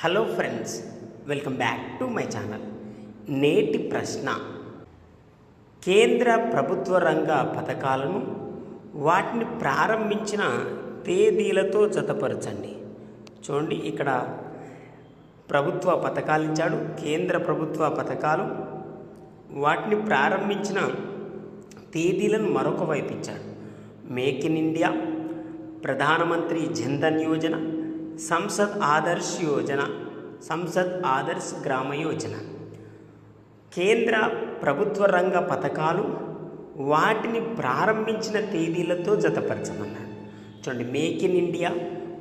Hello friends, welcome back to my channel. నేటి ప్రశ్న: కేంద్ర ప్రభుత్వ రంగ పథకాలను వాటిని ప్రారంభించిన తేదీలతో జతపరచండి. చూడండి, ఇక్కడ ప్రభుత్వ పథకాలు ఇచ్చాడు. కేంద్ర ప్రభుత్వ పథకాలు వాటిని ప్రారంభించిన తేదీలను మరొక వైపు ఇచ్చాడు. మేక్ ఇన్ ఇండియా, ప్రధానమంత్రి జన్ధన్ యోజన, సంసద్ ఆదర్శ్ యోజన, సంసద్ ఆదర్శ్ గ్రామ యోజన. కేంద్ర ప్రభుత్వ రంగ పథకాలు వాటిని ప్రారంభించిన తేదీలతో జతపరచమన్నాడు. చూడండి, మేక్ ఇన్ ఇండియా,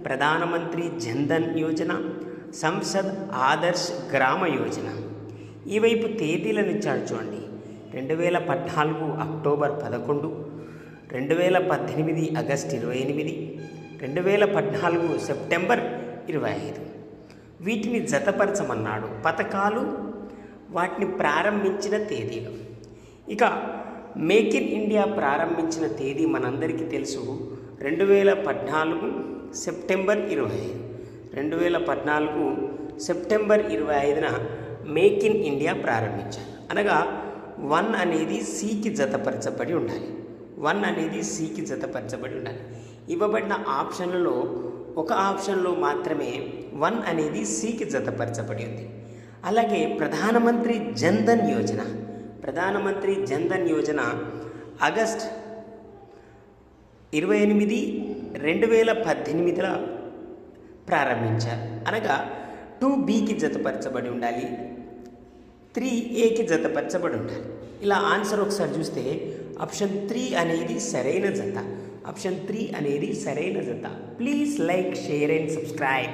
ప్రధానమంత్రి జన్ధన్ యోజన, సంసద్ ఆదర్శ్ గ్రామ యోజన. ఈ వైపు తేదీలను ఇచ్చాడు. చూడండి, 2014 అక్టోబర్ 11, 2018 ఆగస్టు 28, 2014 సెప్టెంబర్ 25. వీటిని జతపరచమన్నాడు. పథకాలు వాటిని ప్రారంభించిన తేదీలు. ఇక మేక్ ఇన్ ఇండియా ప్రారంభించిన తేదీ మనందరికీ తెలుసు, 2014 సెప్టెంబర్ 25. 2014 సెప్టెంబర్ 25న మేక్ ఇన్ ఇండియా ప్రారంభించారు. అనగా 1 అనేది సికి జతపరచబడి ఉండాలి. 1 అనేది సికి జతపరచబడి ఉండాలి. ఇవ్వబడిన ఆప్షన్లలో ఒక ఆప్షన్లో మాత్రమే 1 అనేది సికి జతపరచబడి ఉంది. అలాగే ప్రధానమంత్రి జన్ధన్ యోజన, ప్రధానమంత్రి జన్ధన్ యోజన ఆగస్ట్ 28, 2018లో ప్రారంభించారు. అనగా 2బికి జతపరచబడి ఉండాలి, 3ఏకి జతపరచబడి ఉండాలి. ఇలా ఆన్సర్ ఒకసారి చూస్తే ఆప్షన్ 3 అనేది సరైన జత. ఆప్షన్ 3 అనేది సరైన జత. Please like, share and subscribe.